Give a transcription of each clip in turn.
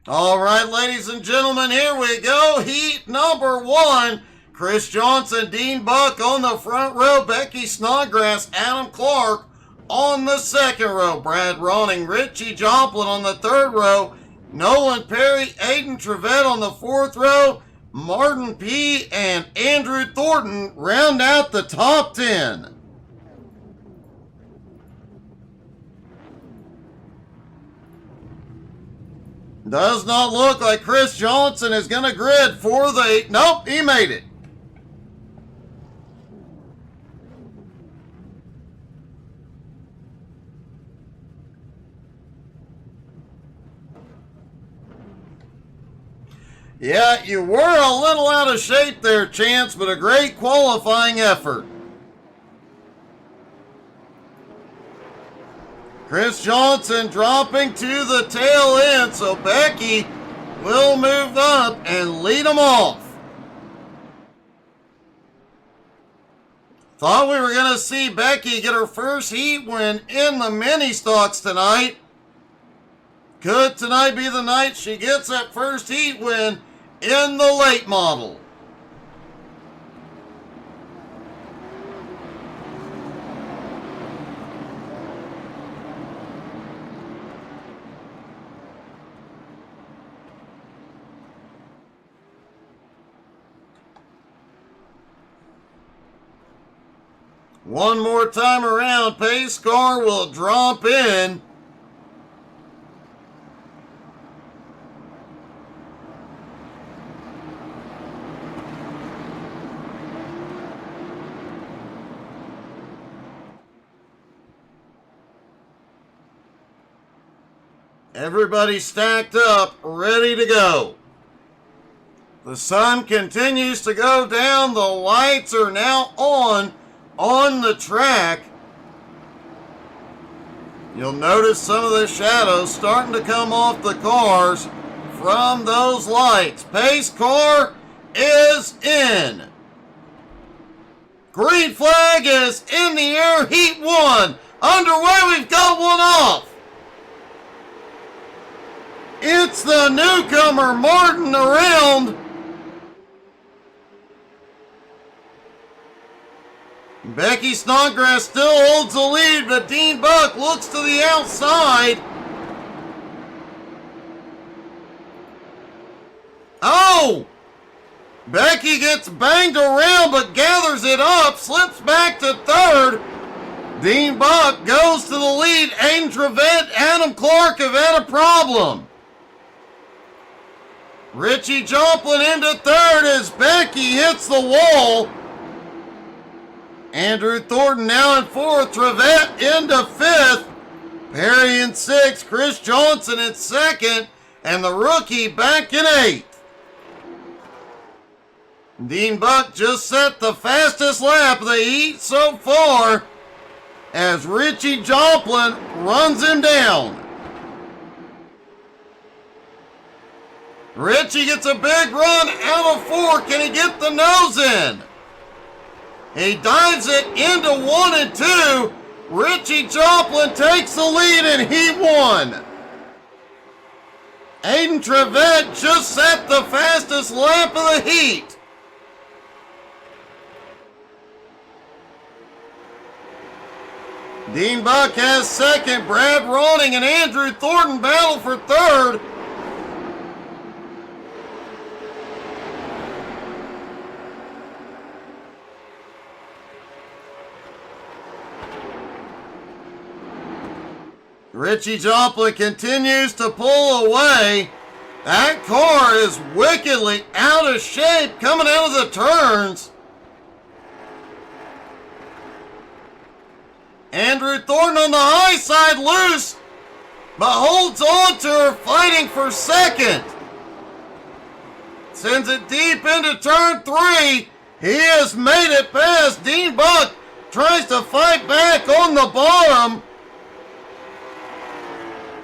All right, ladies and gentlemen, here we go. Heat number one. Chris Johnson, Dean Buck on the front row. Becky Snodgrass, Adam Clark on the second row. Brad Ronning, Richie Joplin on the third row. Nolan Perry, Aiden Trevette on the fourth row. Martin P. and Andrew Thornton round out the top 10. Does not look like Chris Johnson is going to grid for the... Nope, he made it. Yeah, you were a little out of shape there, Chance, but a great qualifying effort. Chris Johnson dropping to the tail end, so Becky will move up and lead them off. Thought we were going to see Becky get her first heat win in the mini stocks tonight. Could tonight be the night she gets that first heat win in the late model? One more time around, pace car will drop in. Everybody stacked up, ready to go. The sun continues to go down. The lights are now on the track. You'll notice some of the shadows starting to come off the cars from those lights. Pace car is in. Green flag is in the air. Heat one underway. We've got one off. It's the newcomer, Martin, around. Becky Snodgrass still holds the lead, but Dean Buck looks to the outside. Oh! Becky gets banged around, but gathers it up, slips back to third. Dean Buck goes to the lead. Aiden Trevette, Adam Clark have had a problem. Richie Joplin into third as Becky hits the wall. Andrew Thornton now in fourth. Trevette into fifth. Perry in sixth. Chris Johnson in second. And the rookie back in eighth. Dean Buck just set the fastest lap of the heat so far as Richie Joplin runs him down. Richie gets a big run out of four. Can he get the nose in? He dives it into 1 and 2. Richie Joplin takes the lead in Heat 1. Aiden Trevette just set the fastest lap of the heat. Dean Buck has second. Brad Ronning and Andrew Thornton battle for third. Richie Joplin continues to pull away. That car is wickedly out of shape coming out of the turns. Andrew Thornton on the high side loose, but holds on to her, fighting for second. Sends it deep into turn 3. He has made it past. Dean Buck tries to fight back on the bottom.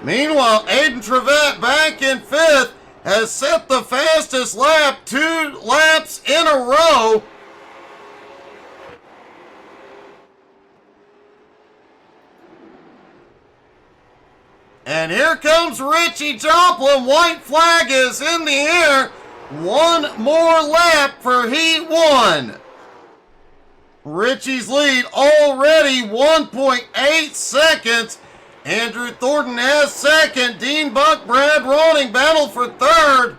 Meanwhile, Aiden Trevette back in fifth has set the fastest lap 2 laps in a row. And here comes Richie Joplin. White flag is in the air. One more lap for Heat 1. Richie's lead already 1.8 seconds. Andrew Thornton has second. Dean Buck, Brad Ronning battle for third.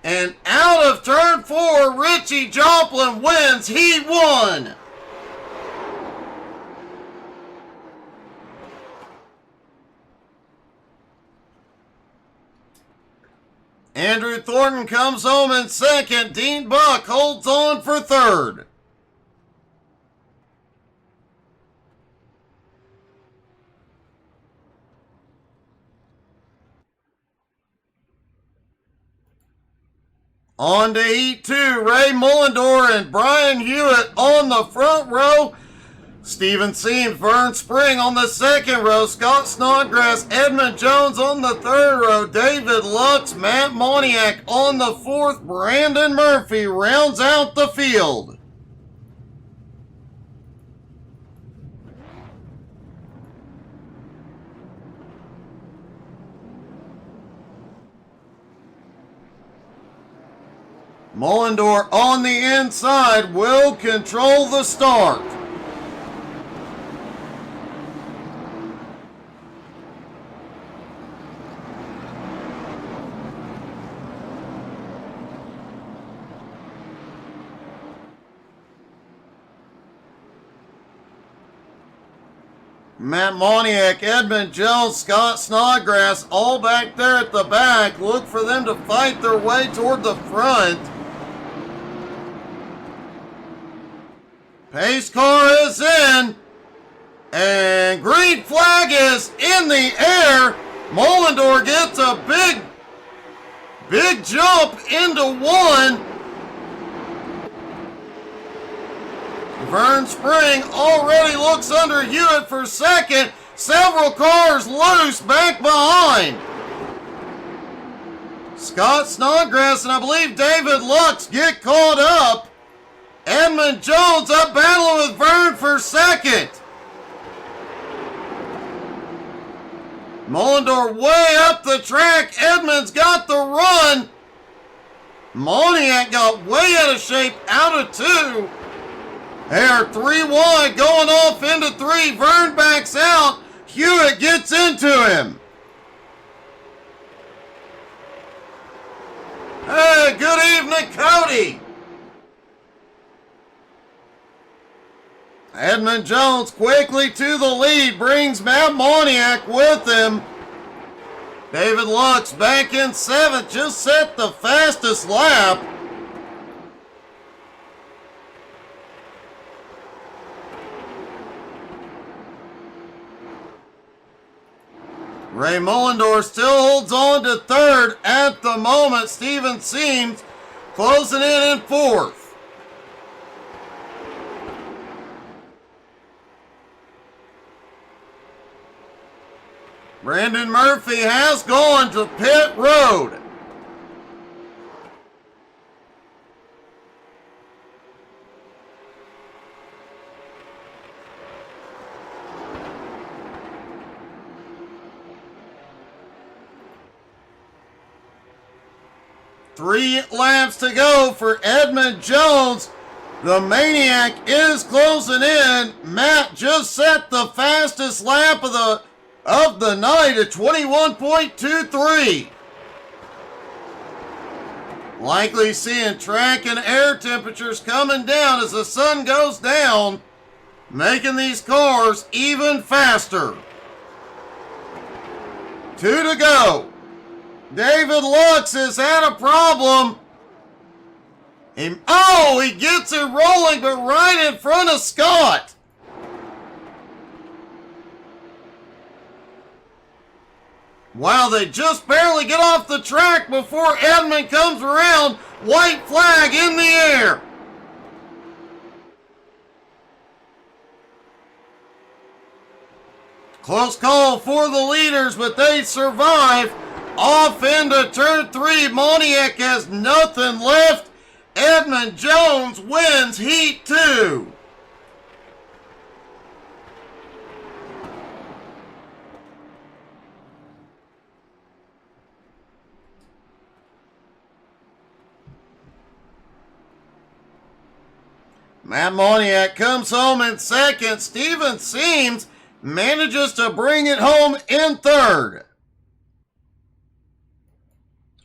And out of turn 4, Richie Joplin wins Heat 1. Andrew Thornton comes home in second. Dean Buck holds on for third. On to Heat 2, Ray Mullendore and Brian Hewitt on the front row. Stephen Seams, Vern Spring on the second row. Scott Snodgrass, Edmund Jones on the third row. David Lux, Matt Moniak on the fourth. Brandon Murphy rounds out the field. Mullendore on the inside will control the start. Matt Moniak, Edmund Jones, Scott Snodgrass, all back there at the back. Look for them to fight their way toward the front. Pace car is in. And green flag is in the air. Mullendore gets a big jump into one. Vern Spring already looks under Hewitt for second. Several cars loose back behind. Scott Snodgrass and I believe David Lux get caught up. Edmund Jones up battling with Vern for second. Mullendore way up the track. Edmund's got the run. Moniak got way out of shape out of two. They are 3 wide going off into 3. Vern backs out. Hewitt gets into him. Hey, good evening, Cody. Edmund Jones quickly to the lead, brings Matt Moniak with him. David Lux back in 7th, just set the fastest lap. Ray Mullendore still holds on to 3rd at the moment. Stephen Seams closing in 4th. Brandon Murphy has gone to pit road. Three laps to go for Edmund Jones. The Maniac is closing in. Matt just set the fastest lap of the night at 21.23. Likely seeing track and air temperatures coming down as the sun goes down, making these cars even faster. 2 to go. David Lux has had a problem. He gets it rolling, but right in front of Scott. Wow, they just barely get off the track before Edmund comes around. White flag in the air. Close call for the leaders, but they survive. Off into turn 3. Moniak has nothing left. Edmund Jones wins Heat 2. Matt Moniak comes home in second. Steven Seams manages to bring it home in third.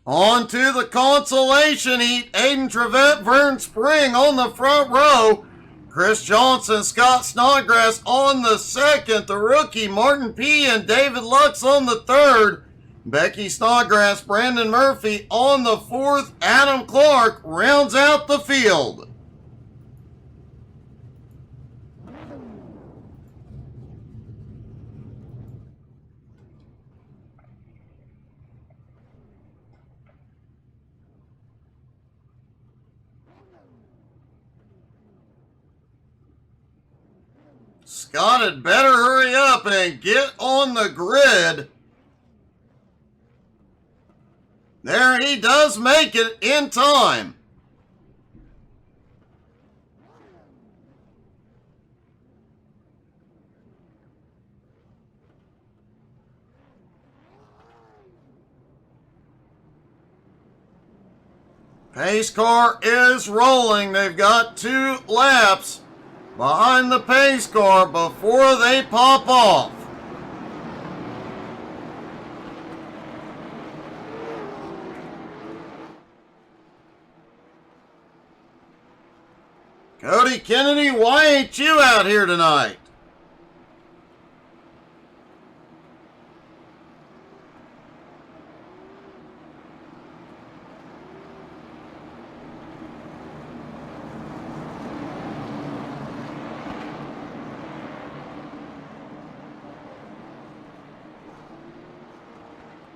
On to the consolation heat. Aiden Trevette, Vern Spring on the front row. Chris Johnson, Scott Snodgrass on the second. The rookie Martin P. and David Lux on the third. Becky Snodgrass, Brandon Murphy on the fourth. Adam Clark rounds out the field. Scott had better hurry up and get on the grid. There, he does make it in time. Pace car is rolling. They've got 2 laps behind the pace car before they pop off. Cody Kennedy, why ain't you out here tonight?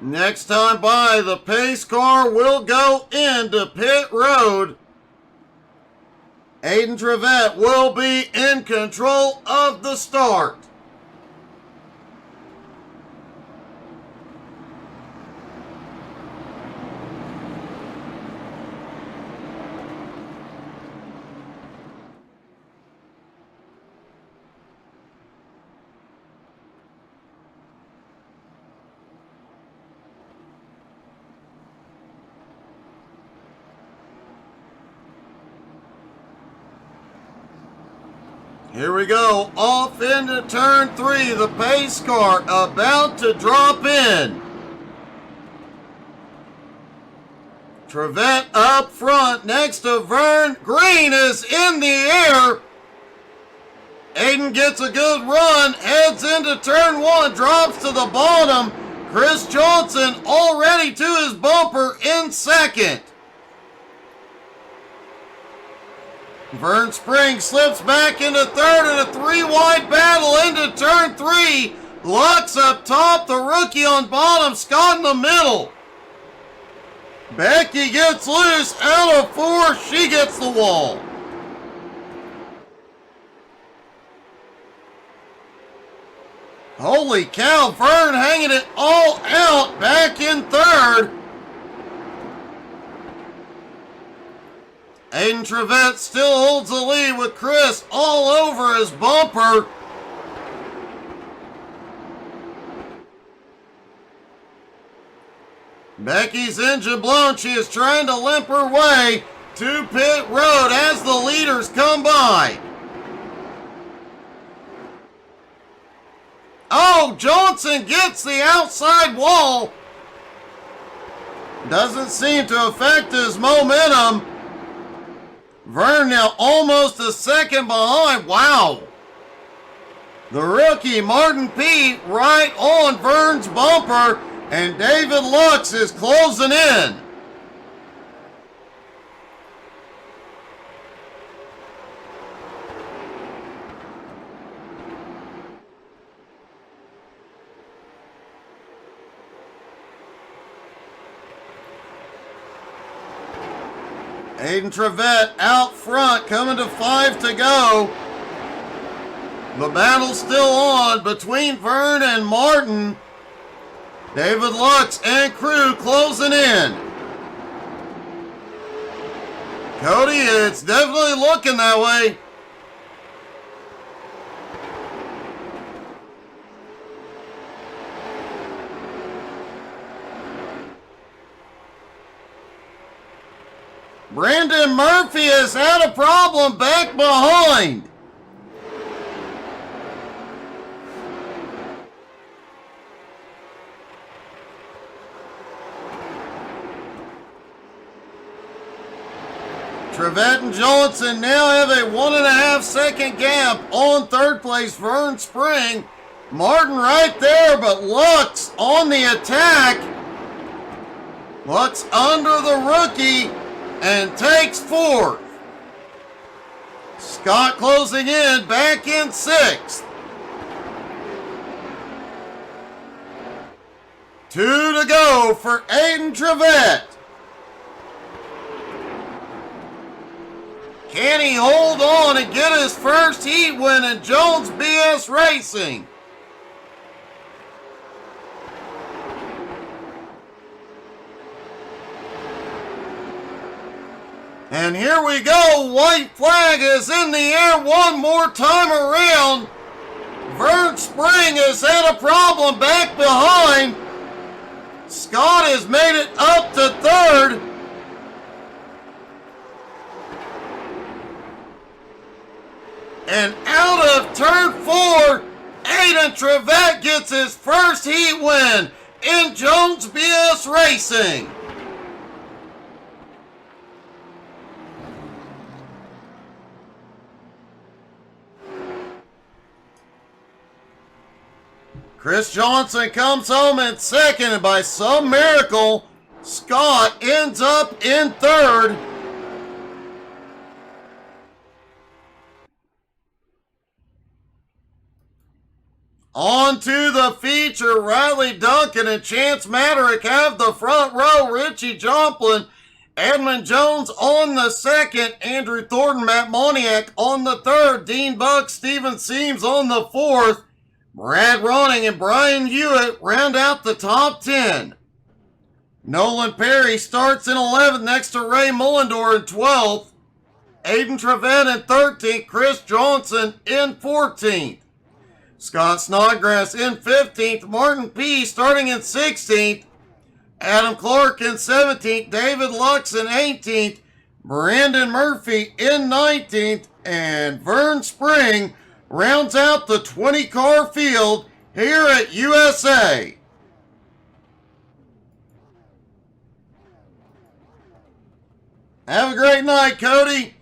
Next time by, the pace car will go into pit road. Aiden Trevette will be in control of the start. Here we go, off into turn 3, the pace car about to drop in. Trevette up front next to Vern. Green is in the air. Aiden gets a good run, heads into turn 1, drops to the bottom. Chris Johnson already to his bumper in second. Vern Spring slips back into third in a 3-wide battle into turn 3. Lux up top, the rookie on bottom, Scott in the middle. Becky gets loose, out of 4, she gets the wall. Holy cow, Vern hanging it all out back in third. Aiden Trevette still holds the lead with Chris all over his bumper. Becky's engine blown. She is trying to limp her way to pit road as the leaders come by. Oh, Johnson gets the outside wall. Doesn't seem to affect his momentum. Vern now almost a second behind. Wow. The rookie, Martin Pete, right on Vern's bumper, and David Lux is closing in. Aiden Trevette out front, coming to 5 to go. The battle's still on between Vern and Martin. David Lux and crew closing in. Cody, it's definitely looking that way. Brandon Murphy has had a problem back behind. Trevette and Johnson now have a 1.5 second gap on third place. Vern Spring. Martin right there, but Lux on the attack. Lux under the rookie and takes fourth. Scott closing in, back in sixth. 2 to go for Aiden Trevette. Can he hold on and get his first heat win in Jones BS Racing? And here we go. White flag is in the air one more time around. Vern Spring has had a problem back behind. Scott has made it up to third. And out of turn 4, Aiden Trevette gets his first heat win in Jones BS Racing. Chris Johnson comes home in second, and by some miracle, Scott ends up in third. On to the feature. Riley Duncan and Chance Maderick have the front row. Richie Joplin, Edmund Jones on the second. Andrew Thornton, Matt Moniak on the third. Dean Buck, Steven Seams on the fourth. Brad Ronning and Brian Hewitt round out the top 10. Nolan Perry starts in 11th next to Ray Mullendor in 12th. Aiden Trevette in 13th. Chris Johnson in 14th. Scott Snodgrass in 15th. Martin P. starting in 16th. Adam Clark in 17th. David Lux in 18th. Brandon Murphy in 19th. And Vern Spring rounds out the 20-car field here at USA. Have a great night, Cody.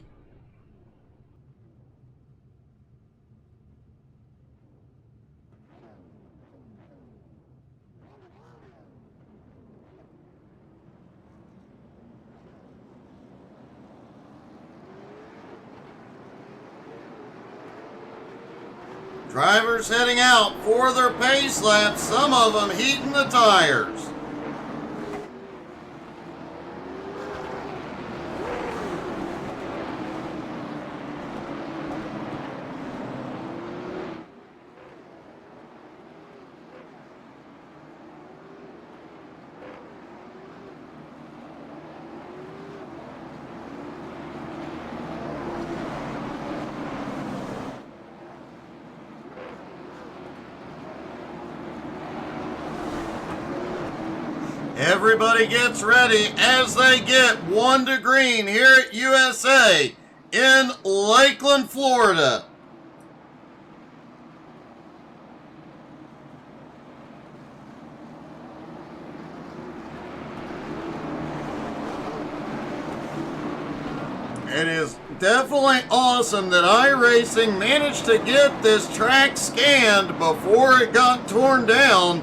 Drivers heading out for their pace laps, some of them heating the tires. Everybody gets ready as they get 1 to green here at USA in Lakeland, Florida. It is definitely awesome that iRacing managed to get this track scanned before it got torn down.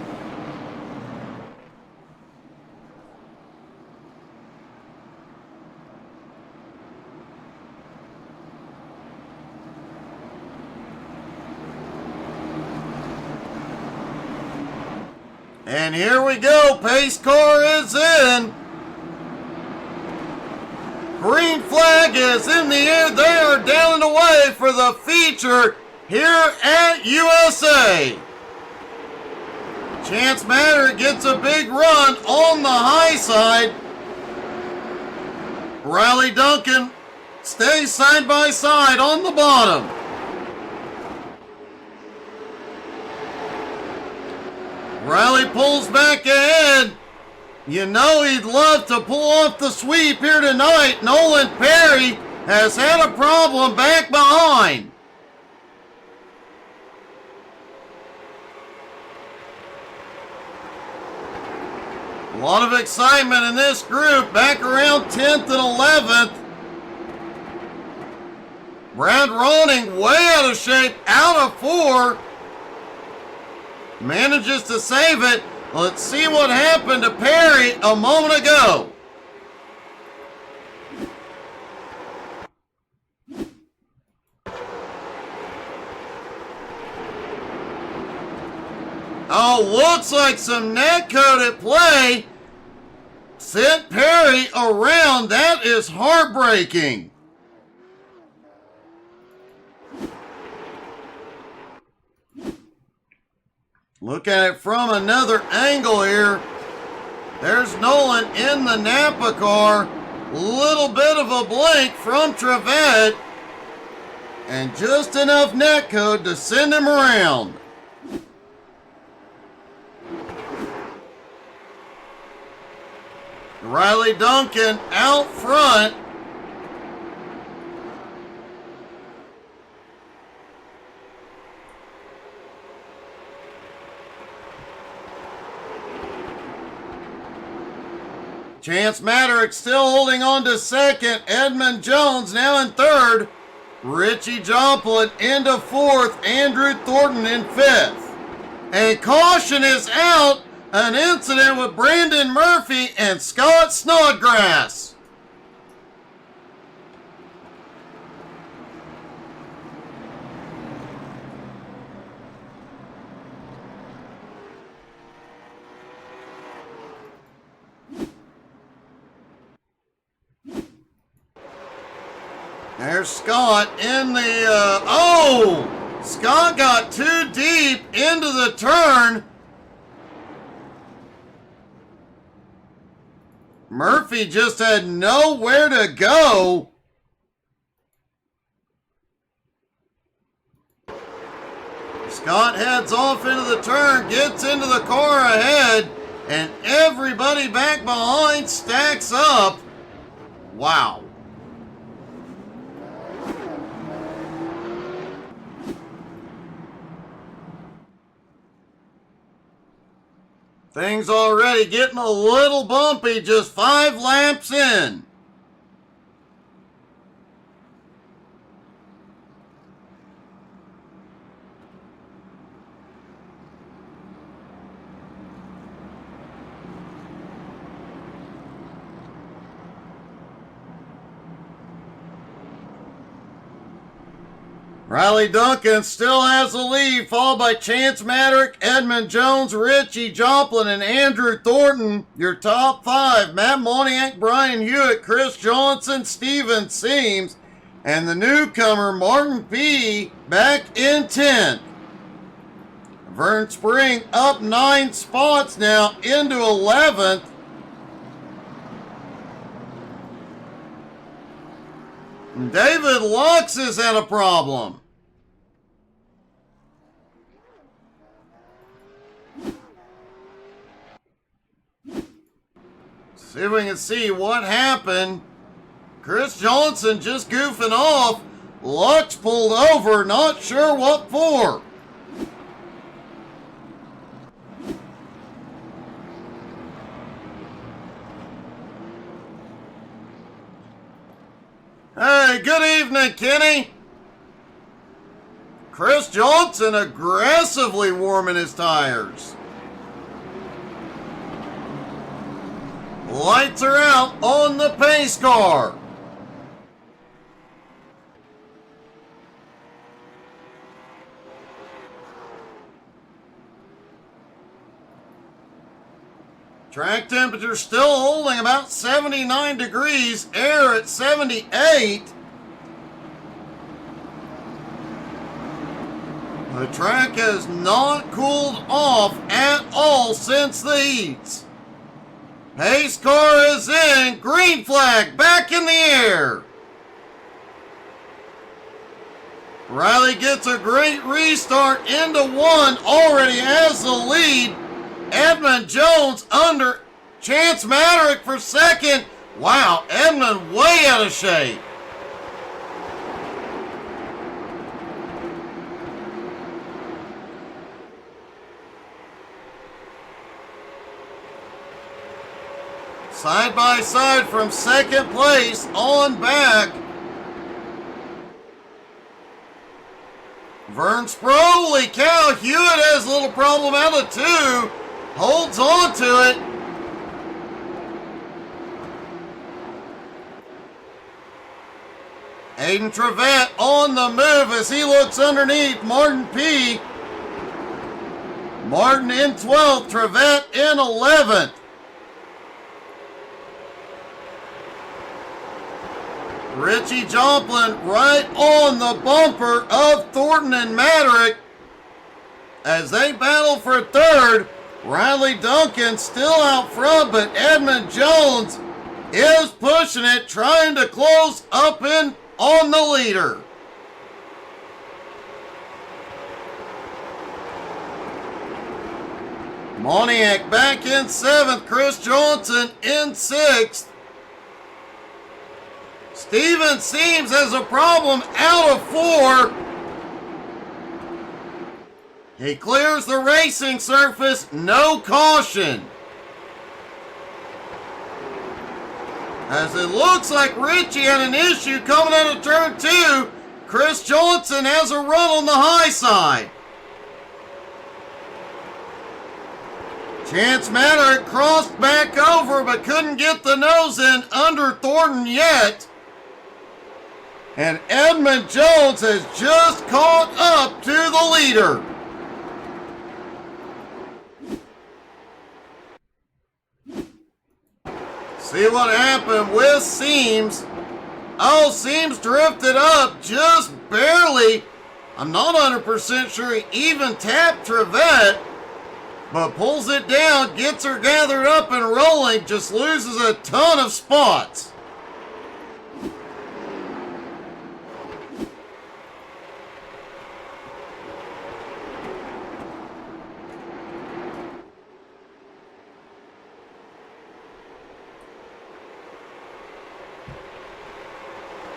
And here we go, pace car is in. Green flag is in the air. They are down and away for the feature here at USA. Chance Matter gets a big run on the high side. Riley Duncan stays side by side on the bottom. Riley pulls back ahead. You know he'd love to pull off the sweep here tonight. Nolan Perry has had a problem back behind. A lot of excitement in this group, back around 10th and 11th. Brad Ronning way out of shape, out of 4. Manages to save it. Let's see what happened to Perry a moment ago. Oh, looks like some net code at play. Sent Perry around. That is heartbreaking. Look at it from another angle here. There's Nolan in the Napa car. Little bit of a blink from Trevette. And just enough net code to send him around. Riley Duncan out front. Chance Maddox still holding on to second. Edmund Jones now in third. Richie Joplin into fourth. Andrew Thornton in fifth. And caution is out. An incident with Brandon Murphy and Scott Snodgrass. There's Scott in the, Scott got too deep into the turn. Murphy just had nowhere to go. Scott heads off into the turn, gets into the car ahead, and everybody back behind stacks up. Wow. Things already getting a little bumpy, just 5 laps in. Riley Duncan still has the lead, followed by Chance Maddox, Edmund Jones, Richie Joplin, and Andrew Thornton. Your top 5, Matt Moniak, Brian Hewitt, Chris Johnson, Steven Seams, and the newcomer Martin P. back in 10th. Vern Spring up 9 spots now into 11th. David Lux has had a problem. See if we can see what happened. Chris Johnson just goofing off. Lux pulled over, not sure what for. Hey, good evening, Kenny. Chris Johnson aggressively warming his tires. Lights are out on the pace car. Track temperature still holding about 79 degrees, air at 78. The track has not cooled off at all since the heats. Pace car is in, green flag back in the air. Riley gets a great restart into 1, already has the lead. Edmund Jones under Chance Maverick for second. Wow, Edmund way out of shape. Side by side from second place on back. Vern Spro, holy cow, Hewitt has a little problem out of 2. Holds on to it. Aiden Trevette on the move as he looks underneath Martin P. Martin in 12th, Trevette in 11th. Richie Joplin right on the bumper of Thornton and Maderick as they battle for third. Riley Duncan still out front, but Edmund Jones is pushing it, trying to close up in on the leader. Moniak back in 7th, Chris Johnson in 6th. Steven Seams has a problem out of 4. He clears the racing surface, no caution. As it looks like Richie had an issue coming out of turn 2, Chris Johnson has a run on the high side. Chance Maverick crossed back over but couldn't get the nose in under Thornton yet. And Edmund Jones has just caught up to the leader. See what happened with Seams. Oh, Seams drifted up just barely. I'm not 100% sure he even tapped Trevette, but pulls it down, gets her gathered up and rolling, just loses a ton of spots.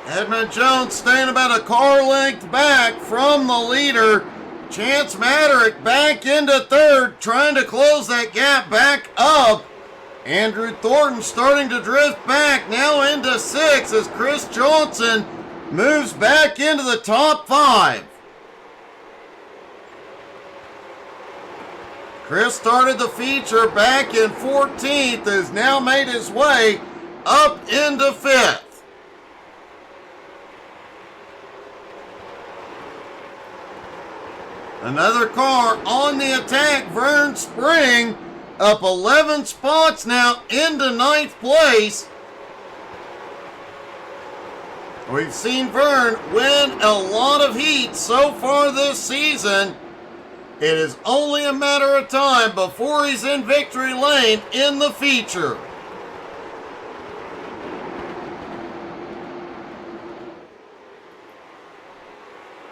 Edmund Jones staying about a car length back from the leader. Chance Maverick back into third, trying to close that gap back up. Andrew Thornton starting to drift back, now into 6th as Chris Johnson moves back into the top 5. Chris started the feature back in 14th, has now made his way up into 5th. Another car on the attack, Vern Spring, up 11 spots now into 9th place. We've seen Vern win a lot of heats so far this season. It is only a matter of time before he's in victory lane in the feature.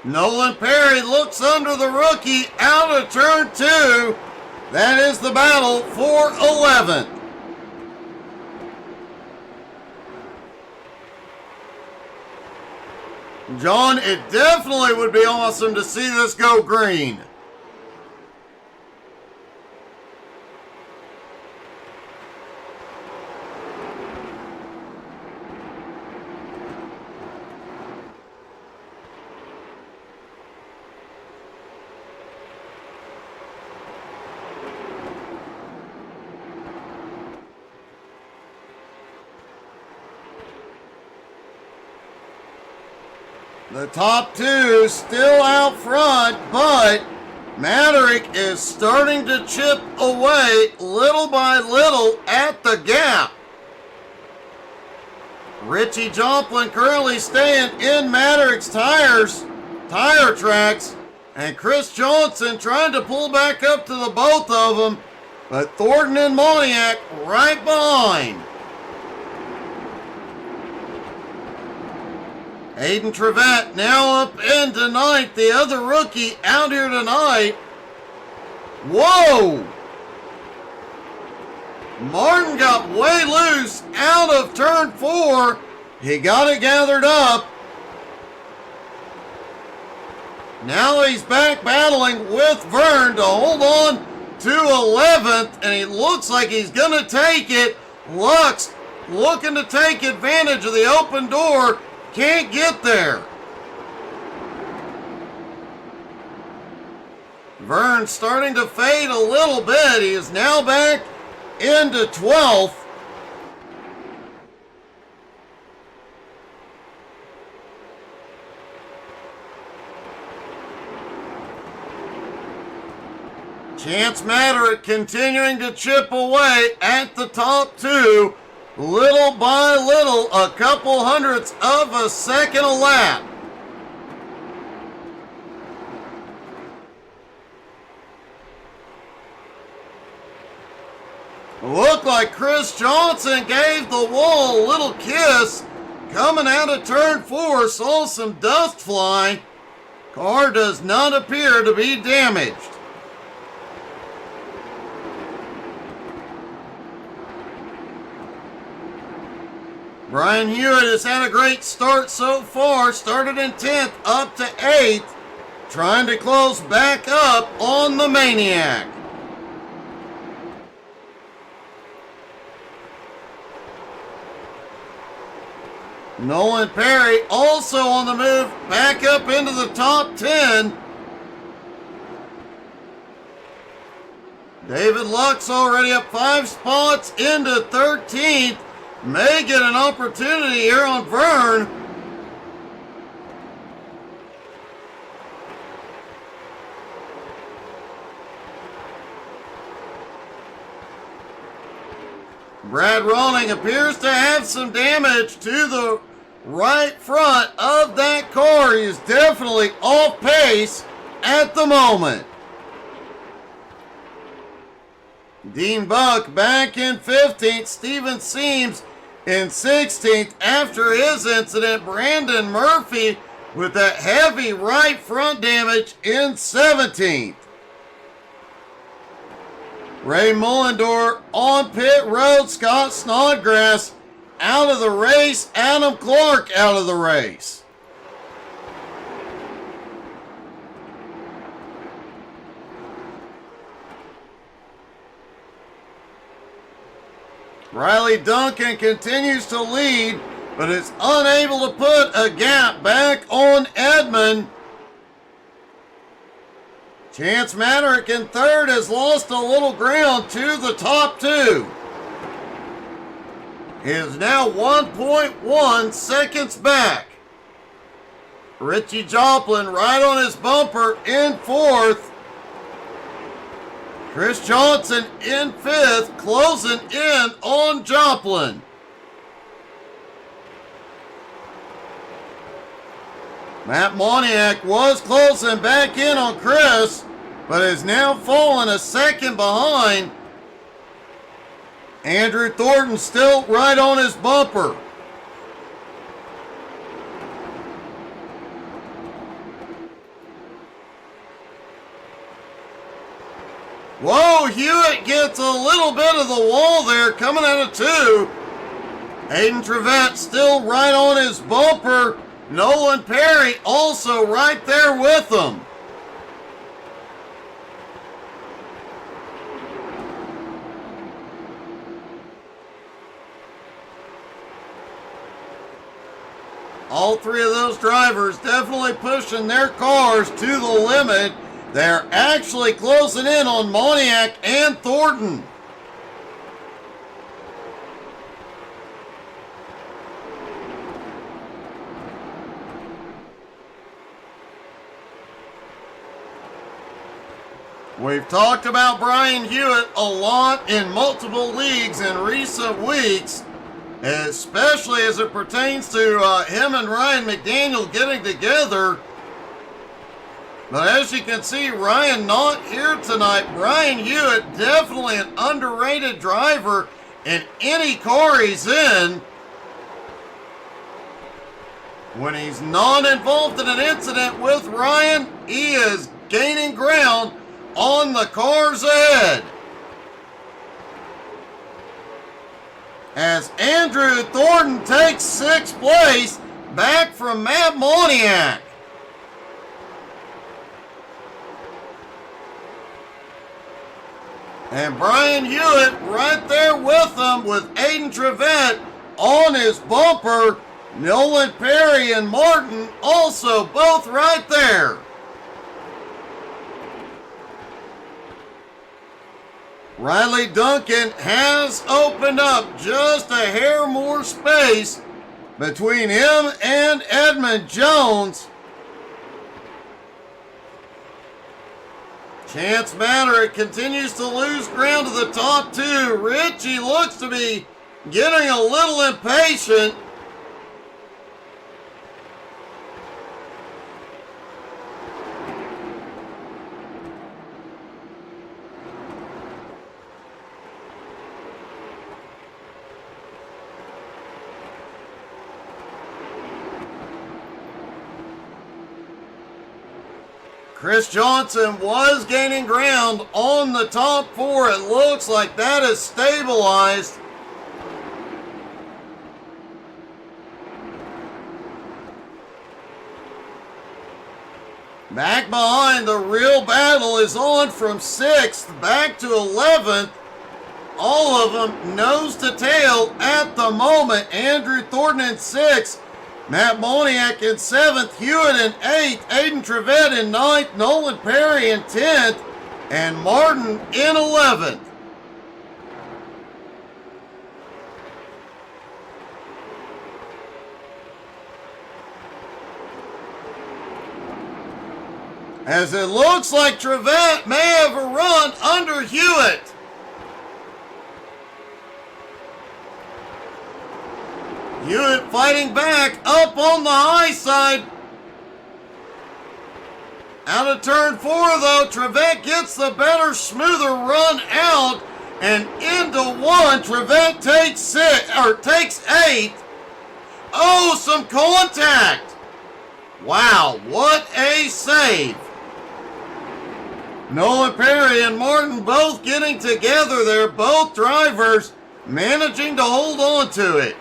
Nolan Perry looks under the rookie out of turn 2. That is the battle for 11th. John, it definitely would be awesome to see this go green. The top 2 still out front, but Maverick is starting to chip away little by little at the gap. Richie Joplin currently staying in Maverick's tire tracks, and Chris Johnson trying to pull back up to the both of them, but Thornton and Moniak right behind. Aiden Trevette now up into 9th, the other rookie out here tonight. Whoa! Martin got way loose out of turn 4. He got it gathered up. Now he's back battling with Vern to hold on to 11th, and he looks like he's going to take it. Lux looking to take advantage of the open door. Can't get there. Vern starting to fade a little bit. He is now back into 12th. Chance Maverick continuing to chip away at the top 2. Little by little, a couple hundredths of a second a lap. Looked like Chris Johnson gave the wall a little kiss. Coming out of turn 4, saw some dust fly. Car does not appear to be damaged. Brian Hewitt has had a great start so far. Started in 10th, up to 8th. Trying to close back up on the Maniac. Nolan Perry also on the move, back up into the top 10. David Lux already up 5 spots into 13th. May get an opportunity here on Vern. Brad Ronning appears to have some damage to the right front of that car. He is definitely off pace at the moment. Dean Buck back in 15th. Steven Seams in 16th after his incident. Brandon Murphy with that heavy right front damage in 17th. Ray Mullendorf on pit road. Scott Snodgrass out of the race. Adam Clark out of the race. Riley Duncan continues to lead, but is unable to put a gap back on Edmond. Chance Maverick in 3rd has lost a little ground to the top 2. He is now 1.1 seconds back. Richie Joplin right on his bumper in 4th. Chris Johnson in 5th, closing in on Joplin. Matt Moniak was closing back in on Chris, but is now falling a second behind. Andrew Thornton still right on his bumper. Whoa, Hewitt gets a little bit of the wall there coming out of 2. Hayden Trevette still right on his bumper. Nolan Perry also right there with him. All 3 of those drivers definitely pushing their cars to the limit. They're actually closing in on Moniak and Thornton. We've talked about Brian Hewitt a lot in multiple leagues in recent weeks, especially as it pertains to him and Ryan McDaniel getting together. But as you can see, Ryan not here tonight. Brian Hewitt, definitely an underrated driver in any car he's in. When he's not involved in an incident with Ryan, he is gaining ground on the cars ahead. as Andrew Thornton takes 6th place back from Matt Moniak. And Brian Hewitt right there with him with Aiden Trevette on his bumper. Nolan Perry and Martin also both right there. Riley Duncan has opened up just a hair more space between him and Edmund Jones. Chance Maderick continues to lose ground to the top two. Richie looks to be getting a little impatient. Chris Johnson was gaining ground on the top four. It looks like that is stabilized. Back behind, the real battle is on from 6th back to 11th. All of them nose to tail at the moment. Andrew Thornton in 6th. Matt Moniak in 7th, Hewitt in 8th, Aiden Trevette in 9th, Nolan Perry in 10th, and Martin in 11th. As it looks like Trevette may have a run under Hewitt. Hewitt fighting back up on the high side. Out of turn 4 though, Trevette gets the better, smoother run out and into 1. Trevette takes 8th. Oh, some contact. Wow, what a save. Nolan Perry and Martin both getting together there, both drivers managing to hold on to it.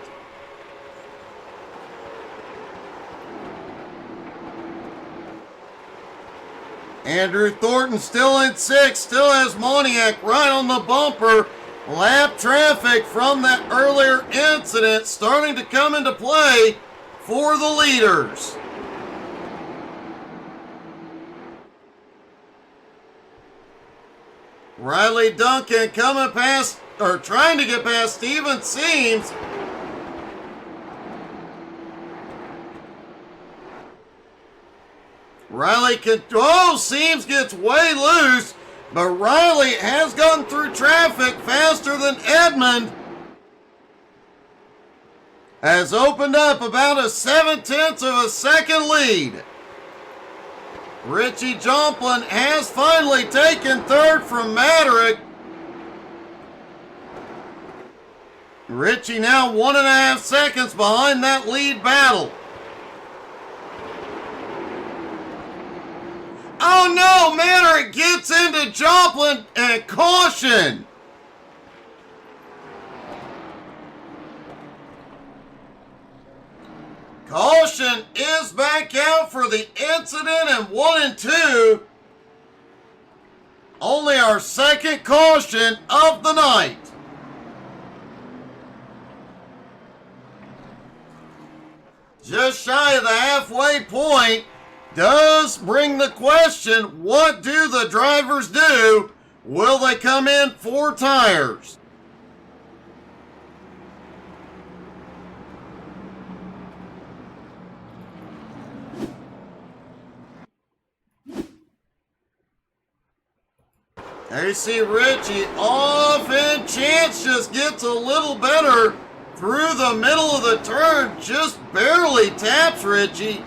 Andrew Thornton still in 6th, still has Moniak right on the bumper. Lap traffic from that earlier incident starting to come into play for the leaders. Riley Duncan coming past, or trying to get past Steven Seams. Seams gets way loose, but Riley has gotten through traffic faster than Edmund. Has opened up about a 7/10 of a second lead. Richie Jomplin has finally taken 3rd from Maderick. Richie now 1.5 seconds behind that lead battle. Oh no, Maderick gets into Joplin and caution. Caution is back out for the incident in 1 and 2. Only our second caution of the night. Just shy of the halfway point. Does bring the question, what do the drivers do? Will they come in 4 tires? There you see Richie off, and Chance just gets a little better through the middle of the turn, just barely taps Richie.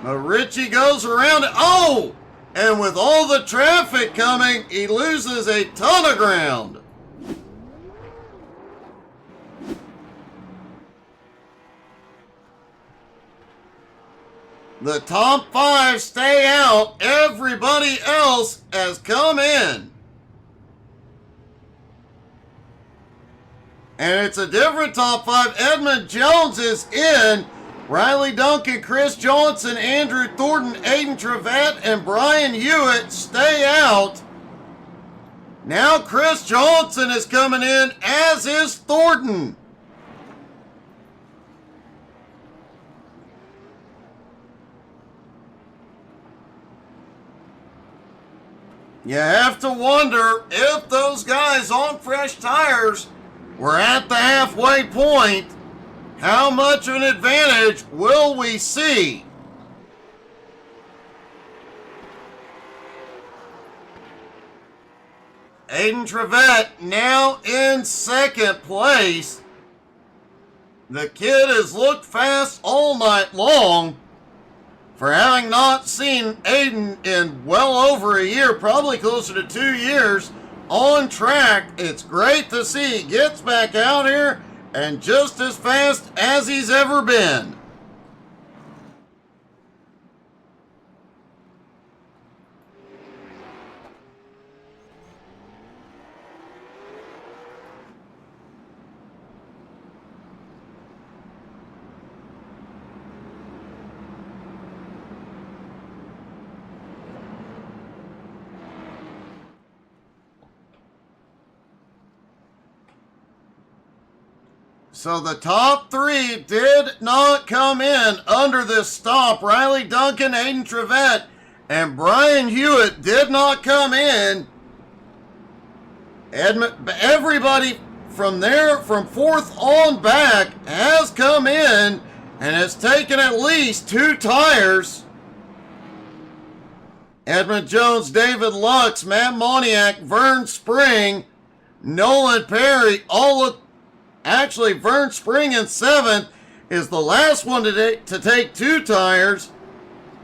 But Richie goes around it. Oh! And with all the traffic coming, he loses a ton of ground. The top 5 stay out. Everybody else has come in. And it's a different top 5. Edmund Jones is in. Riley Duncan, Chris Johnson, Andrew Thornton, Aiden Trevette, and Brian Hewitt stay out. Now Chris Johnson is coming in, as is Thornton. You have to wonder if those guys on fresh tires were at the halfway point. How much of an advantage will we see? Aiden Trevette now in second place. The kid has looked fast all night long. For having not seen Aiden in well over a year, probably closer to 2 years, on track, it's great to see he gets back out here and just as fast as he's ever been. So the top 3 did not come in under this stop. Riley Duncan, Aiden Trevette, and Brian Hewitt did not come in. Everybody from there, from 4th on back, has come in and has taken at least 2 tires. Edmund Jones, David Lux, Matt Moniak, Vern Spring, Nolan Perry, actually, Vern Spring in 7th is the last one to take 2 tires.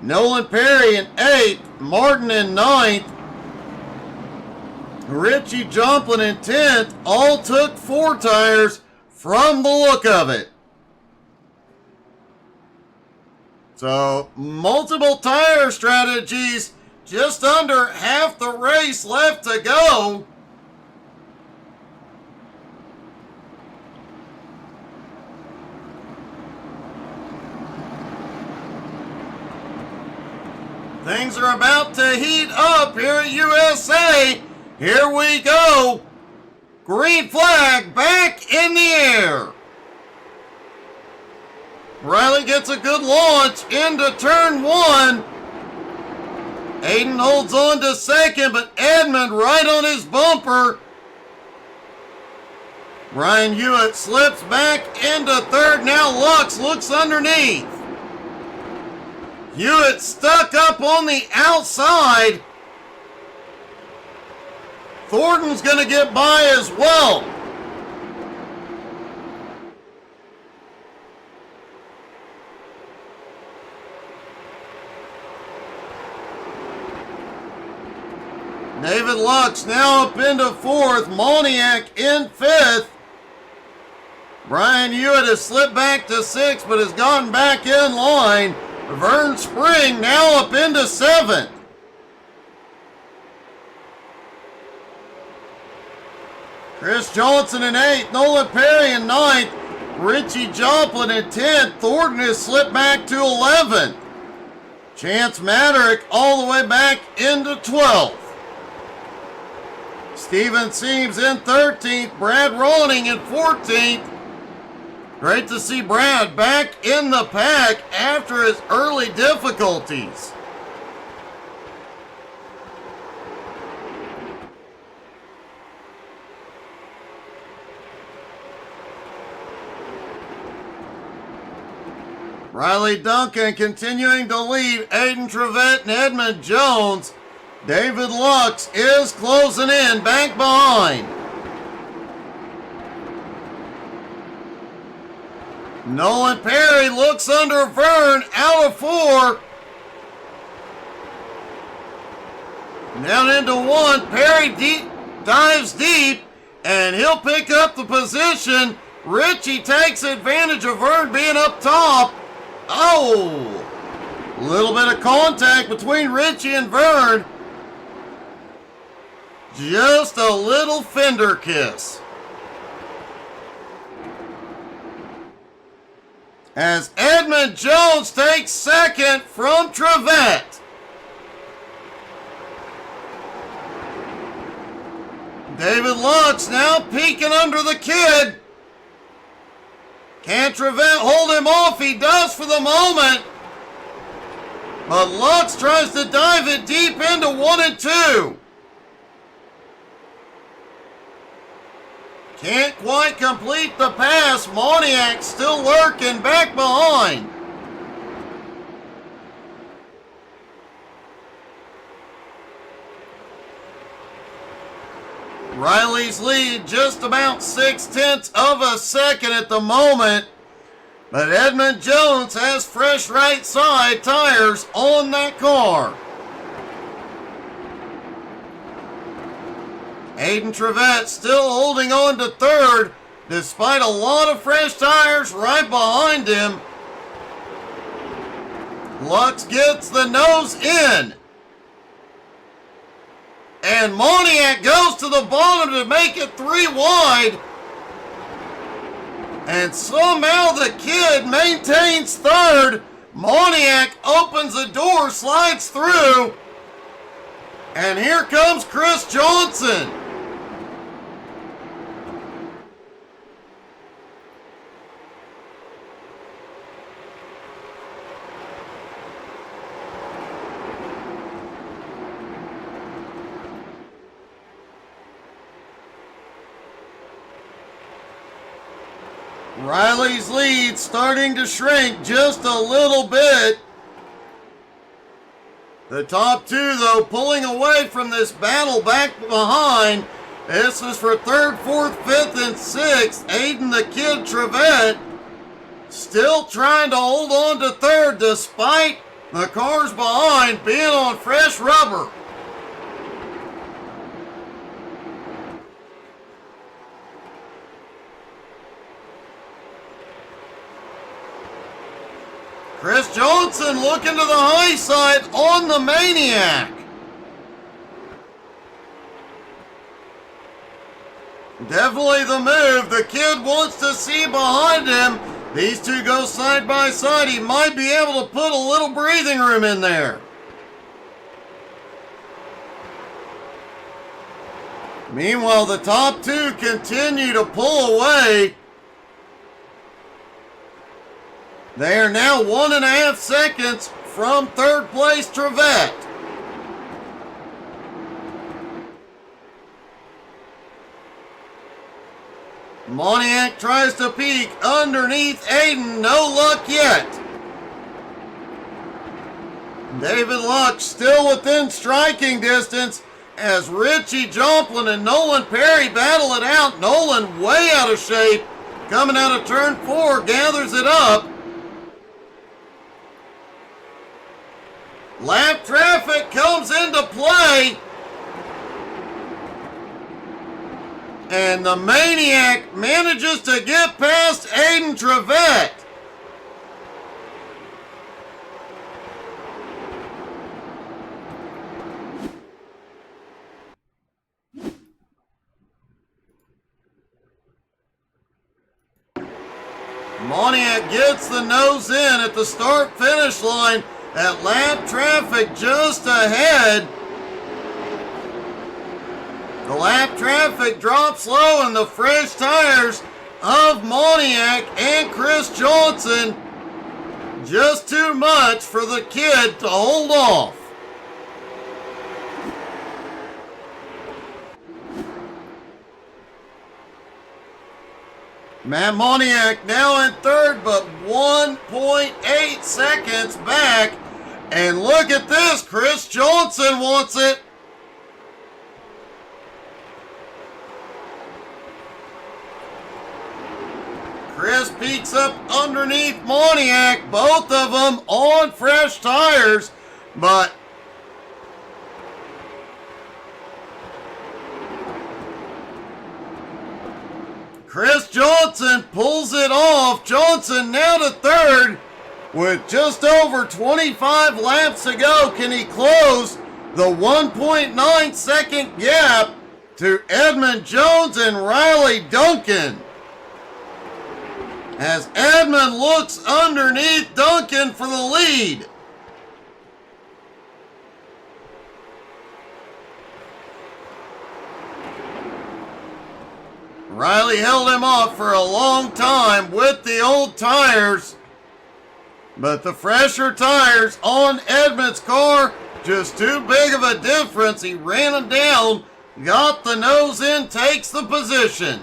Nolan Perry in 8th, Martin in 9th, Richie Jomplin in 10th, all took 4 tires from the look of it. So, multiple tire strategies, just under half the race left to go. Things are about to heat up here at USA. Here we go. Green flag back in the air. Riley gets a good launch into turn 1. Aiden holds on to second, but Edmund right on his bumper. Brian Hewitt slips back into third. Now Lux looks underneath. Hewitt stuck up on the outside. Thornton's going to get by as well. David Lux now up into 4th. Moniak in 5th. Brian Hewitt has slipped back to 6th, but has gotten back in line. Vern Spring now up into 7th. Chris Johnson in 8th. Nolan Perry in 9th. Richie Joplin in 10th. Thornton has slipped back to 11th. Chance Maderick all the way back into 12th. Steven Seams in 13th. Brad Ronning in 14th. Great to see Brad back in the pack after his early difficulties. Riley Duncan continuing to lead Aiden Trevette and Edmund Jones. David Lux is closing in back behind. Nolan Perry looks under Vern, out of 4. Down into 1. Perry dives deep, and he'll pick up the position. Richie takes advantage of Vern being up top. Oh! A little bit of contact between Richie and Vern. Just a little fender kiss. as Edmund Jones takes second from Trevette. David Lux now peeking under the kid. Can Trevette hold him off? He does for the moment. But Lux tries to dive it deep into 1 and 2. Can't quite complete the pass. Moniak still lurking back behind. Riley's lead just about 0.6 of a second at the moment. But Edmund Jones has fresh right side tires on that car. Aiden Trevette still holding on to third despite a lot of fresh tires right behind him. Lux gets the nose in. And Moniak goes to the bottom to make it 3 wide. And somehow the kid maintains third. Moniak opens the door, slides through. And here comes Chris Johnson. Riley's lead starting to shrink just a little bit. The top two, though, pulling away from this battle back behind. This is for third, fourth, fifth, and sixth. Aiden the Kid Trevette still trying to hold on to third despite the cars behind being on fresh rubber. Chris Johnson looking to the high side on the Maniac. Definitely the move. The kid wants to see behind him. These two go side by side. He might be able to put a little breathing room in there. Meanwhile, the top two continue to pull away. They are now 1.5 seconds from third place Trevette. Moniak tries to peek underneath Aiden. No luck yet. David Lux still within striking distance as Richie Joplin and Nolan Perry battle it out. Nolan way out of shape. Coming out of turn 4, gathers it up. Lap traffic comes into play. And the Maniac manages to get past Aiden Trevette. Moniak gets the nose in at the start-finish line. At lap traffic just ahead. The lap traffic drops low and the fresh tires of Moniak and Chris Johnson. Just too much for the kid to hold off. Matt Moniak now in third, but 1.8 seconds back. And look at this, Chris Johnson wants it. Chris peeks up underneath Moniak, both of them on fresh tires, but Chris Johnson pulls it off. Johnson now to third with just over 25 laps to go. Can he close the 1.9 second gap to Edmund Jones and Riley Duncan? as Edmund looks underneath Duncan for the lead. Riley held him off for a long time with the old tires, but the fresher tires on Edmund's car, just too big of a difference. He ran him down, got the nose in, takes the position.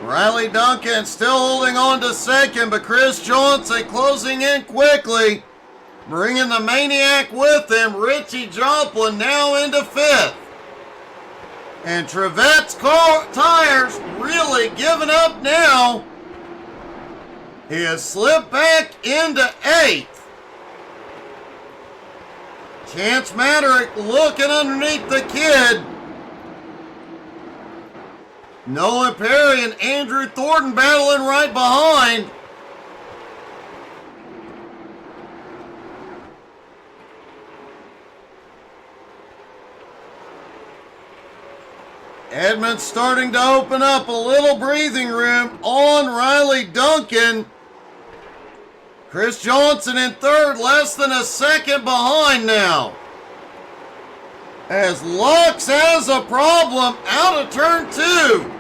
Riley Duncan still holding on to second, but Chris Johnson closing in quickly, bringing the Maniac with him. Richie Joplin now into fifth. And Trevette's car tires really giving up now. He has slipped back into eighth. Chance Maderick looking underneath the kid. Nolan Perry and Andrew Thornton battling right behind. Edmund starting to open up a little breathing room on Riley Duncan. Chris Johnson in third, less than a second behind now. As Lux has a problem out of turn two.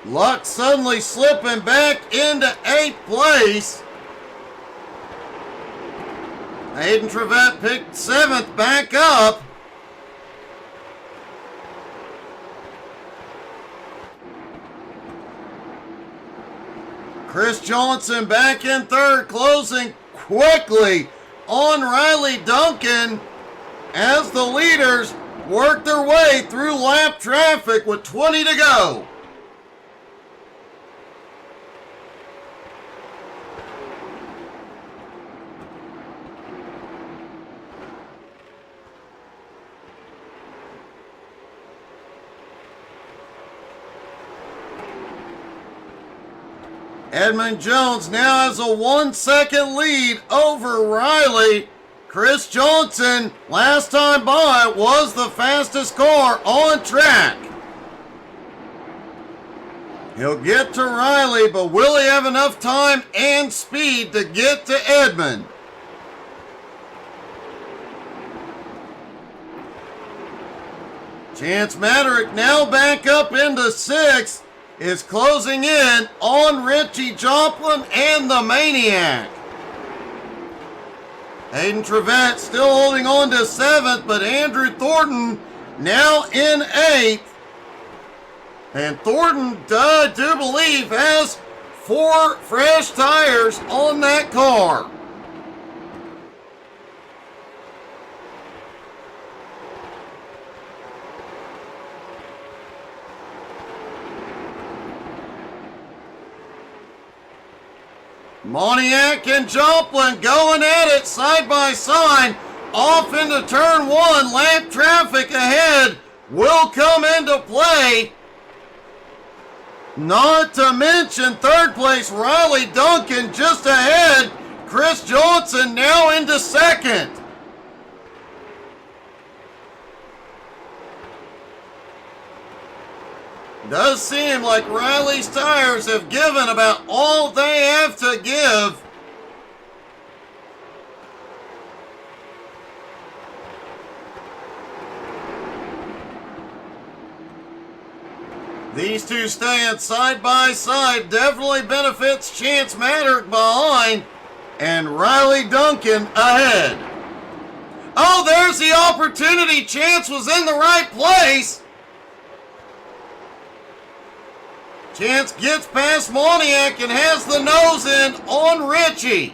Lux suddenly slipping back into eighth place. Hayden Trevette picked seventh back up. Chris Johnson back in third, closing quickly on Riley Duncan as the leaders work their way through lap traffic with 20 to go. Edmund Jones now has a 1 second lead over Riley. Chris Johnson, last time by, was the fastest car on track. He'll get to Riley, but will he have enough time and speed to get to Edmund? Chance Maderick now back up into sixth, is closing in on Richie Joplin and the Maniac. Hayden Trevette still holding on to seventh, but Andrew Thornton now in eighth. And Thornton, I do believe, has 4 fresh tires on that car. Moniak and Joplin going at it side by side. Off into turn one. Lap traffic ahead will come into play. Not to mention third place Riley Duncan just ahead. Chris Johnson now into second. Does seem like Riley's tires have given about all they have to give. These two staying side by side definitely benefits Chance Maderick behind and Riley Duncan ahead. Oh, there's the opportunity. Chance was in the right place. Chance gets past Moniak and has the nose in on Richie.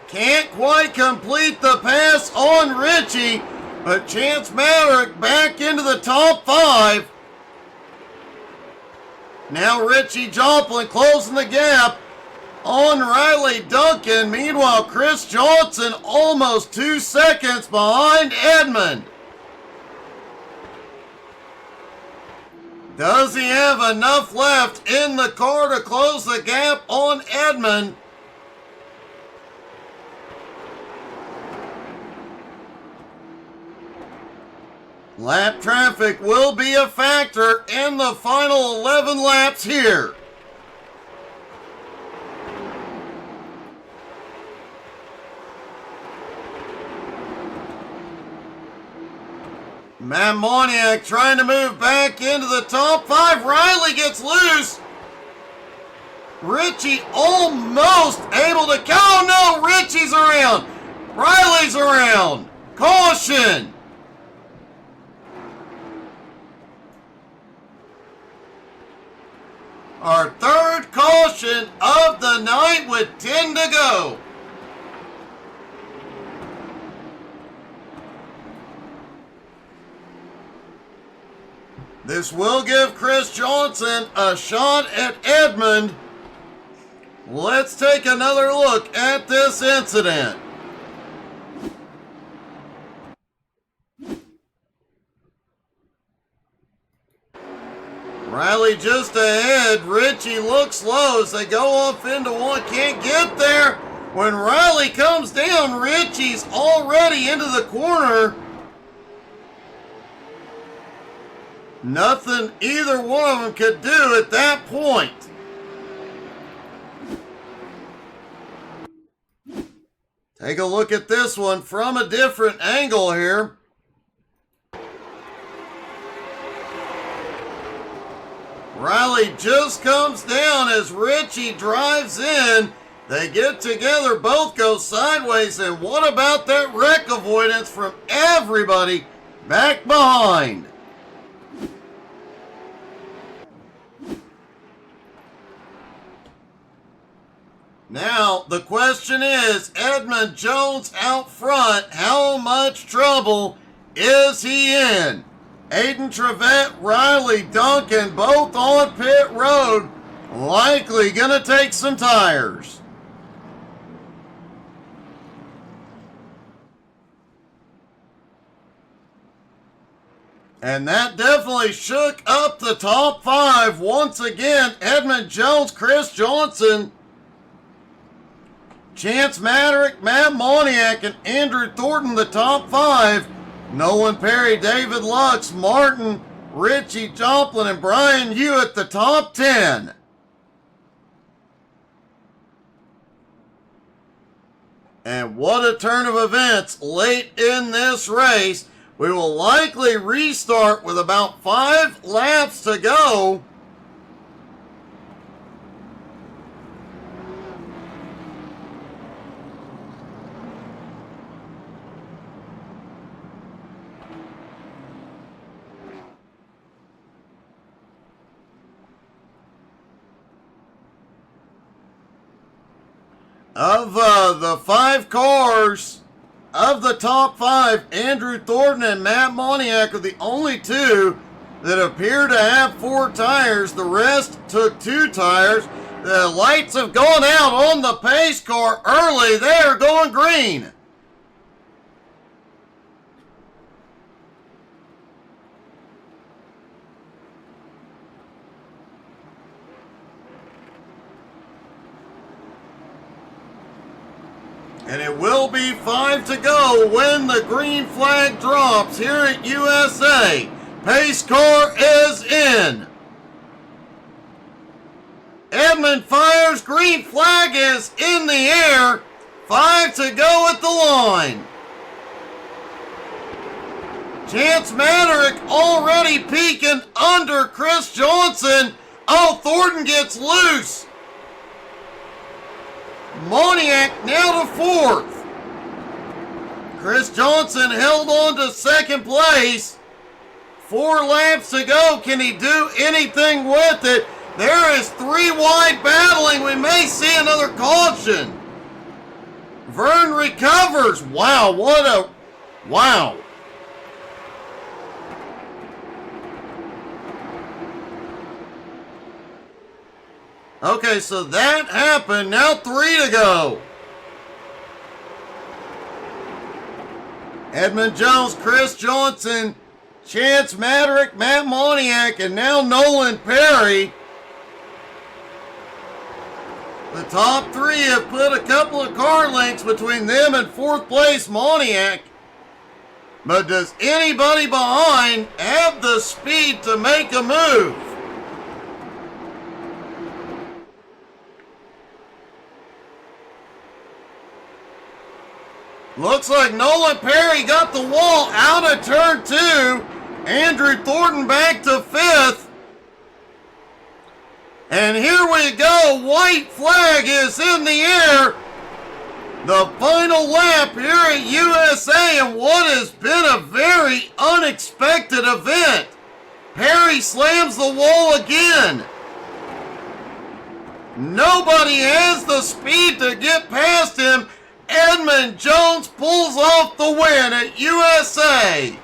Can't quite complete the pass on Richie, but Chance Maverick back into the top 5. Now Richie Joplin closing the gap on Riley Duncan. Meanwhile, Chris Johnson almost 2 seconds behind Edmund. Does he have enough left in the car to close the gap on Edmund? Lap traffic will be a factor in the final 11 laps here. Matt Moniak trying to move back into the top 5. Riley gets loose. Richie almost able to... Oh no, Richie's around. Riley's around. Caution. Our third caution of the night with 10 to go. This will give Chris Johnson a shot at Edmund. Let's take another look at this incident. Riley just ahead. Richie looks low as they go off into one. Can't get there. When Riley comes down, Richie's already into the corner. Nothing either one of them could do at that point. Take a look at this one from a different angle here. Riley just comes down as Richie drives in. They get together, both go sideways, and what about that wreck avoidance from everybody back behind? Now, the question is, Edmund Jones out front, how much trouble is he in? Aiden Trevette, Riley Duncan, both on pit road, likely gonna take some tires. And that definitely shook up the top 5 once again. Edmund Jones, Chris Johnson, Chance Maderick, Matt Moniak, and Andrew Thornton, the top 5. Nolan Perry, David Lux, Martin, Richie Joplin, and Brian Hewitt, the top 10. And what a turn of events late in this race. We will likely restart with about 5 laps to go. Of the 5 cars, of the top 5, Andrew Thornton and Matt Moniak are the only 2 that appear to have 4 tires. The rest took 2 tires. The lights have gone out on the pace car early. They are going green. And it will be 5 to go when the green flag drops here at USA. Pace car is in. Edmund fires. Green flag is in the air. 5 to go at the line. Chance Maderick already peeking under Chris Johnson. Oh, Thornton gets loose. Moniak now to 4th. Chris Johnson held on to 2nd place. 4 laps to go. Can he do anything with it? There is 3 wide battling. We may see another caution. Vern recovers. Wow, what a... Wow. Okay, so that happened. Now 3 to go. Edmund Jones, Chris Johnson, Chance Maverick, Matt Moniak, and now Nolan Perry. The top 3 have put a couple of car lengths between them and 4th place Moniak. But does anybody behind have the speed to make a move? Looks like Nolan Perry got the wall out of turn 2. Andrew Thornton back to 5th. And here we go. White flag is in the air. The final lap here at USA in what has been a very unexpected event. Perry slams the wall again. Nobody has the speed to get past him. Edmund Jones pulls off the win at USA.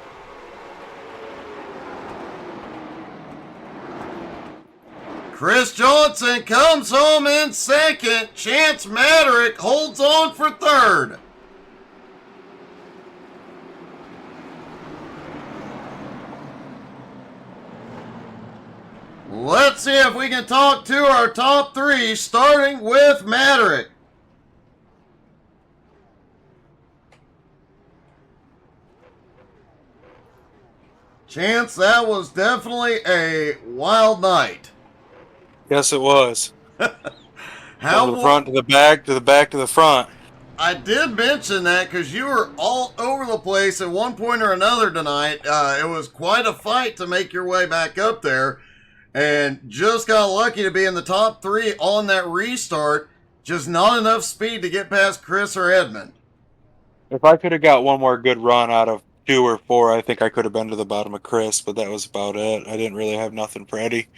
Chris Johnson comes home in 2nd. Chance Maverick holds on for 3rd. Let's see if we can talk to our top 3, starting with Maverick. Chance, that was definitely a wild night. Yes, it was. How From the front to the back, to the back to the front. I did mention that because you were all over the place at one point or another tonight. It was quite a fight to make your way back up there, and just got lucky to be in the top 3 on that restart. Just not enough speed to get past Chris or Edmund. If I could have got one more good run out of 2 or 4, I think I could have been to the bottom of Chris, but that was about it. I didn't really have nothing for Eddie.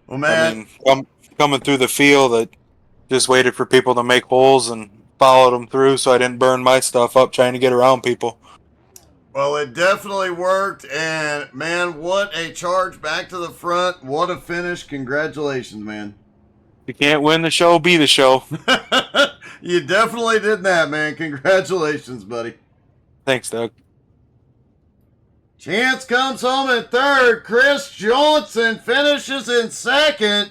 Well, man, I mean, coming through the field, I just waited for people to make holes and followed them through so I didn't burn my stuff up trying to get around people. well, it definitely worked, and man, what a charge back to the front. What a finish. Congratulations, man. If you can't win the show, be the show. You definitely did that, man. Congratulations, buddy. Thanks, Doug. Chance comes home in 3rd. Chris Johnson finishes in 2nd.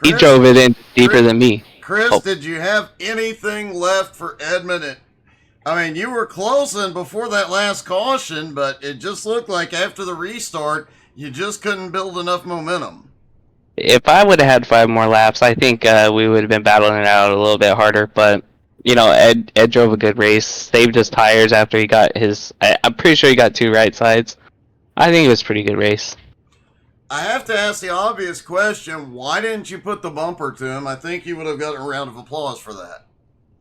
He drove it in deeper than me. Chris, did you have anything left for Edmund? I mean, you were closing before that last caution, but it just looked like after the restart, you just couldn't build enough momentum. If I would have had 5 more laps, I think we would have been battling it out a little bit harder. But, you know, Ed drove a good race, saved his tires after he got his... I'm pretty sure he got 2 right sides. I think it was a pretty good race. I have to ask the obvious question, why didn't you put the bumper to him? I think you would have gotten a round of applause for that.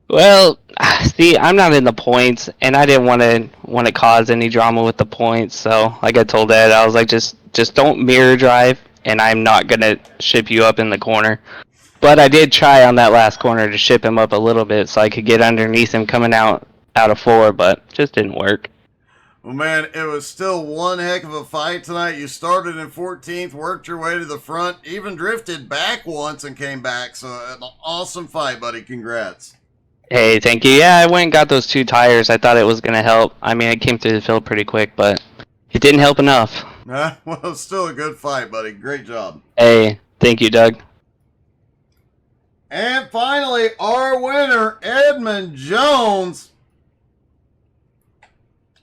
Well, see, I'm not in the points, and I didn't want to cause any drama with the points. So, like I told Ed, I was like, just don't mirror drive, and I'm not gonna ship you up in the corner. But I did try on that last corner to ship him up a little bit so I could get underneath him coming out of 4, but just didn't work. Well, man, it was still one heck of a fight tonight. You started in 14th, worked your way to the front, even drifted back once and came back. So, an awesome fight, buddy. Congrats. Hey, thank you. Yeah, I went and got those 2 tires. I thought it was going to help. I mean, I came through the field pretty quick, but it didn't help enough. Well, it's still a good fight, buddy. Great job. Hey, thank you, Doug. And finally, our winner, Edmund Jones.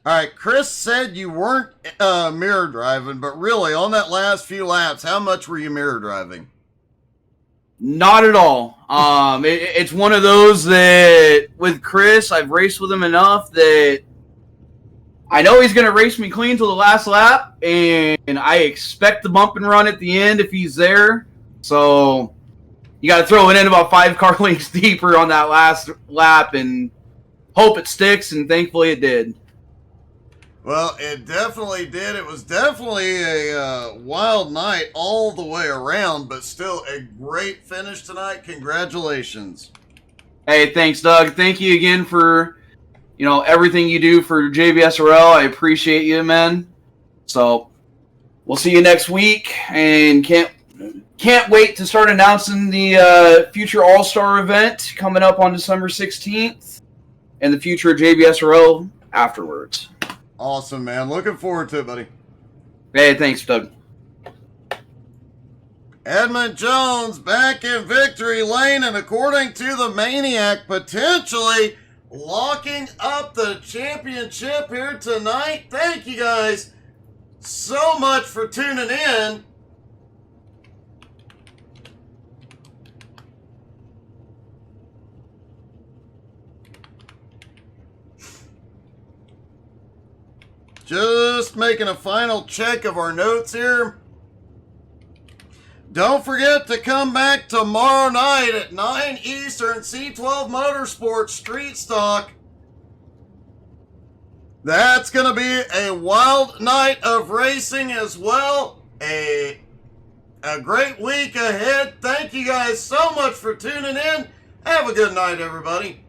All right, Chris said you weren't mirror driving, but really, on that last few laps, how much were you mirror driving? Not at all. It's one of those that with Chris, I've raced with him enough that I know he's going to race me clean till the last lap, and I expect the bump and run at the end if he's there. So you got to throw it in about 5 car lengths deeper on that last lap and hope it sticks, and thankfully it did. Well, it definitely did. It was definitely a wild night all the way around, but still a great finish tonight. Congratulations. Hey, thanks, Doug. Thank you again for, everything you do for JBSRL. I appreciate you, man. So we'll see you next week, and can't wait to start announcing the future All-Star event coming up on December 16th, and the future JBSRO afterwards. Awesome, man. Looking forward to it, buddy. Hey, thanks, Doug. Edmund Jones back in victory lane, and according to the Maniac, potentially locking up the championship here tonight. Thank you guys so much for tuning in. Just making a final check of our notes here. Don't forget to come back tomorrow night at 9 Eastern, C12 Motorsports Street Stock. That's going to be a wild night of racing as well. A great week ahead. Thank you guys so much for tuning in. Have a good night, everybody.